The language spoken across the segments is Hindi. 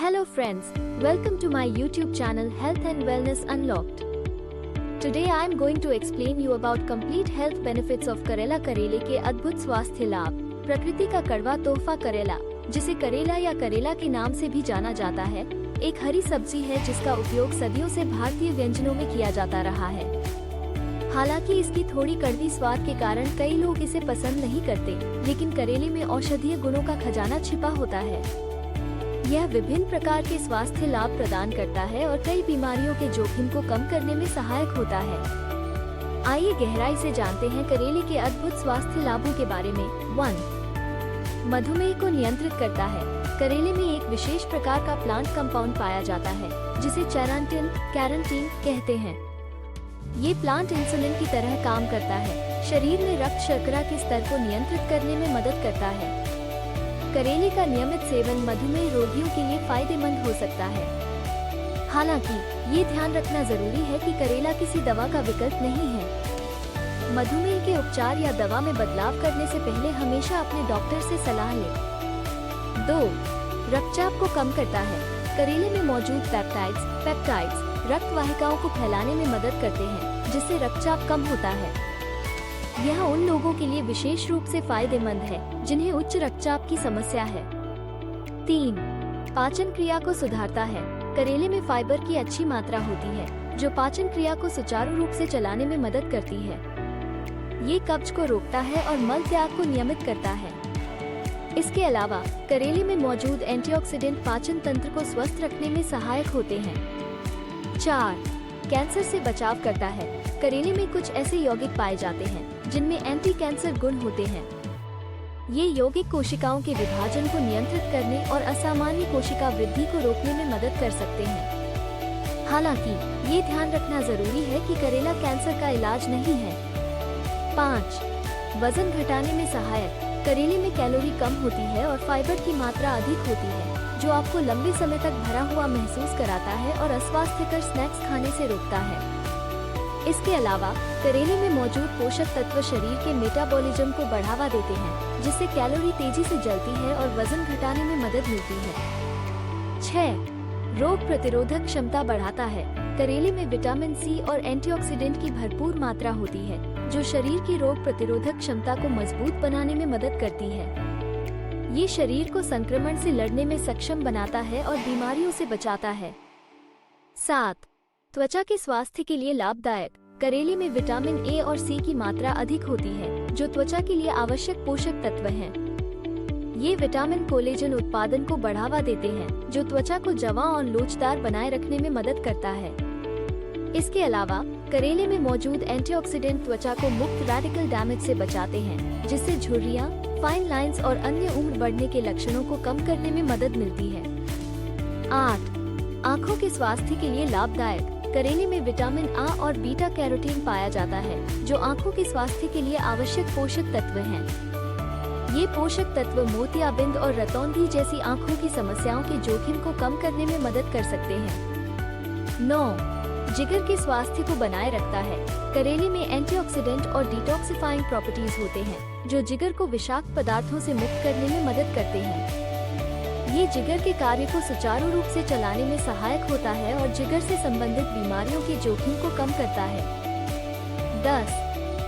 Hello friends, welcome to my YouTube channel Health and Wellness Unlocked. Today I am going to explain you about complete health benefits of करेला। करेले के अद्भुत स्वास्थ्य लाभ। प्रकृति का कड़वा तोहफा करेला, जिसे करेला या करेला के नाम से भी जाना जाता है, एक हरी सब्जी है जिसका उपयोग सदियों से भारतीय व्यंजनों में किया जाता रहा है। हालांकि इसकी थोड़ी कड़वी स्वाद के कारण कई लोग इसे पसंद नहीं करते, लेकिन करेले में औषधीय गुणों का खजाना छिपा होता है। यह विभिन्न प्रकार के स्वास्थ्य लाभ प्रदान करता है और कई बीमारियों के जोखिम को कम करने में सहायक होता है। आइए गहराई से जानते हैं करेले के अद्भुत स्वास्थ्य लाभों के बारे में। 1. मधुमेह को नियंत्रित करता है। करेले में एक विशेष प्रकार का प्लांट कंपाउंड पाया जाता है, जिसे कैरंटीन कहते हैं। ये प्लांट इंसुलिन की तरह काम करता है, शरीर में रक्त शर्करा के स्तर को नियंत्रित करने में मदद करता है। करेले का नियमित सेवन मधुमेह रोगियों के लिए फायदेमंद हो सकता है। हालांकि ये ध्यान रखना जरूरी है कि करेला किसी दवा का विकल्प नहीं है। मधुमेह के उपचार या दवा में बदलाव करने से पहले हमेशा अपने डॉक्टर से सलाह लें। 2. रक्तचाप को कम करता है। करेले में मौजूद पेप्टाइड्स रक्त वाहिकाओं को फैलाने में मदद करते हैं, जिससे रक्तचाप कम होता है। यह उन लोगों के लिए विशेष रूप से फायदेमंद है जिन्हें उच्च रक्तचाप की समस्या है। 3. पाचन क्रिया को सुधारता है। करेले में फाइबर की अच्छी मात्रा होती है, जो पाचन क्रिया को सुचारू रूप से चलाने में मदद करती है। ये कब्ज को रोकता है और मल त्याग को नियमित करता है। इसके अलावा करेले में मौजूद एंटीऑक्सीडेंट पाचन तंत्र को स्वस्थ रखने में सहायक होते हैं। 4. कैंसर से बचाव करता है। करेले में कुछ ऐसे यौगिक पाए जाते हैं जिनमें एंटी कैंसर गुण होते हैं। ये यौगिक कोशिकाओं के विभाजन को नियंत्रित करने और असामान्य कोशिका वृद्धि को रोकने में मदद कर सकते हैं। हालांकि ये ध्यान रखना जरूरी है कि करेला कैंसर का इलाज नहीं है। 5. वजन घटाने में सहायक। करेले में कैलोरी कम होती है और फाइबर की मात्रा अधिक होती है, जो आपको लंबे समय तक भरा हुआ महसूस कराता है और अस्वास्थ्यकर स्नैक्स खाने से रोकता है। इसके अलावा करेले में मौजूद पोषक तत्व शरीर के मेटाबॉलिज्म को बढ़ावा देते हैं, जिससे कैलोरी तेजी से जलती है और वजन घटाने में मदद मिलती है। 6. रोग प्रतिरोधक क्षमता बढ़ाता है। करेले में विटामिन सी और एंटीऑक्सीडेंट की भरपूर मात्रा होती है, जो शरीर की रोग प्रतिरोधक क्षमता को मजबूत बनाने में मदद करती है। ये शरीर को संक्रमण से लड़ने में सक्षम बनाता है और बीमारियों से बचाता है। 7. त्वचा के स्वास्थ्य के लिए लाभदायक। करेले में विटामिन ए और सी की मात्रा अधिक होती है, जो त्वचा के लिए आवश्यक पोषक तत्व हैं। ये विटामिन कोलेजन उत्पादन को बढ़ावा देते हैं, जो त्वचा को जवां और लोचदार बनाए रखने में मदद करता है। इसके अलावा करेले में मौजूद एंटीऑक्सीडेंट त्वचा को मुक्त रेडिकल डैमेज से बचाते हैं, जिससे झुर्रियां, फाइन लाइंस और अन्य उम्र बढ़ने के लक्षणों को कम करने में मदद मिलती है। 8. आँखों के स्वास्थ्य के लिए लाभदायक। करेले में विटामिन आ और बीटा कैरोटीन पाया जाता है, जो आँखों के स्वास्थ्य के लिए आवश्यक पोषक तत्व हैं। ये पोषक तत्व मोतियाबिंद और रतौंधी जैसी आँखों की समस्याओं के जोखिम को कम करने में मदद कर सकते हैं। 9. जिगर के स्वास्थ्य को बनाए रखता है। करेले में एंटीऑक्सीडेंट और डिटॉक्सिफाइंग प्रॉपर्टीज होते हैं, जो जिगर को विषाक्त पदार्थों से मुक्त करने में मदद करते हैं। ये जिगर के कार्य को सुचारू रूप से चलाने में सहायक होता है और जिगर से संबंधित बीमारियों के जोखिम को कम करता है। 10.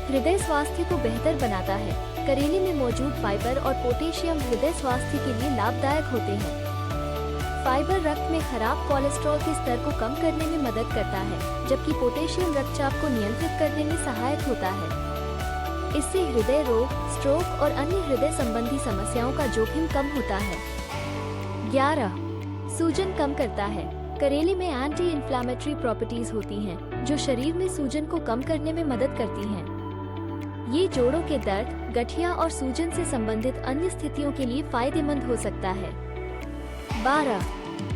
हृदय स्वास्थ्य को बेहतर बनाता है। करेले में मौजूद फाइबर और पोटेशियम हृदय स्वास्थ्य के लिए लाभदायक होते हैं। फाइबर रक्त में खराब कोलेस्ट्रॉल के स्तर को कम करने में मदद करता है, जबकि पोटेशियम रक्तचाप को नियंत्रित करने में सहायक होता है। इससे हृदय रोग, स्ट्रोक और अन्य हृदय संबंधी समस्याओं का जोखिम कम होता है। 11. सूजन कम करता है। करेले में एंटी इन्फ्लेमेटरी प्रॉपर्टीज होती हैं, जो शरीर में सूजन को कम करने में मदद करती हैं। ये जोड़ों के दर्द, गठिया और सूजन से संबंधित अन्य स्थितियों के लिए फायदेमंद हो सकता है। 12.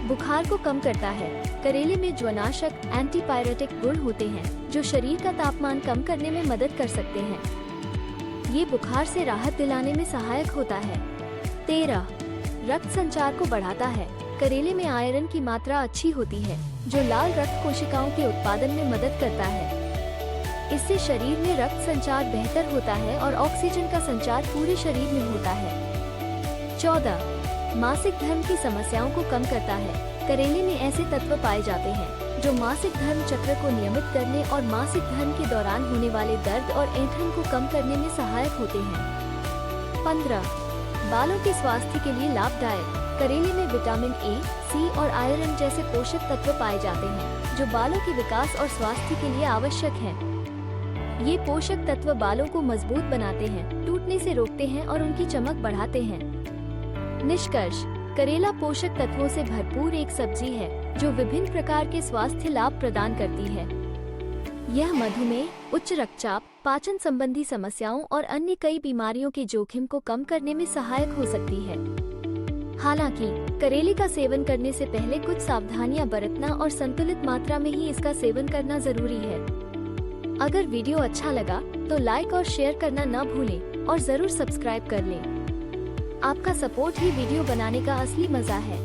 बुखार को कम करता है। करेले में ज्वरनाशक, एंटीपायरेटिक गुण होते हैं, जो शरीर का तापमान कम करने में मदद कर सकते हैं। ये बुखार से राहत दिलाने में सहायक होता है। 13. रक्त संचार को बढ़ाता है। करेले में आयरन की मात्रा अच्छी होती है, जो लाल रक्त कोशिकाओं के उत्पादन में मदद करता है। इससे शरीर में रक्त संचार बेहतर होता है और ऑक्सीजन का संचार पूरे शरीर में होता है। 14. मासिक धर्म की समस्याओं को कम करता है। करेले में ऐसे तत्व पाए जाते हैं जो मासिक धर्म चक्र को नियमित करने और मासिक धर्म के दौरान होने वाले दर्द और ऐंठन को कम करने में सहायक होते हैं। 15. बालों के स्वास्थ्य के लिए लाभदायक। करेले में विटामिन ए, सी और आयरन जैसे पोषक तत्व पाए जाते हैं जो बालों के विकास और स्वास्थ्य के लिए आवश्यक हैं। ये पोषक तत्व बालों को मजबूत बनाते हैं, टूटने से रोकते हैं और उनकी चमक बढ़ाते हैं। निष्कर्ष: करेला पोषक तत्वों से भरपूर एक सब्जी है जो विभिन्न प्रकार के स्वास्थ्य लाभ प्रदान करती है। यह मधुमेह, उच्च रक्तचाप, पाचन संबंधी समस्याओं और अन्य कई बीमारियों के जोखिम को कम करने में सहायक हो सकती है। हालांकि करेले का सेवन करने से पहले कुछ सावधानियां बरतना और संतुलित मात्रा में ही इसका सेवन करना जरूरी है। अगर वीडियो अच्छा लगा तो लाइक और शेयर करना न भूलें और जरूर सब्सक्राइब कर लें। आपका सपोर्ट ही वीडियो बनाने का असली मजा है।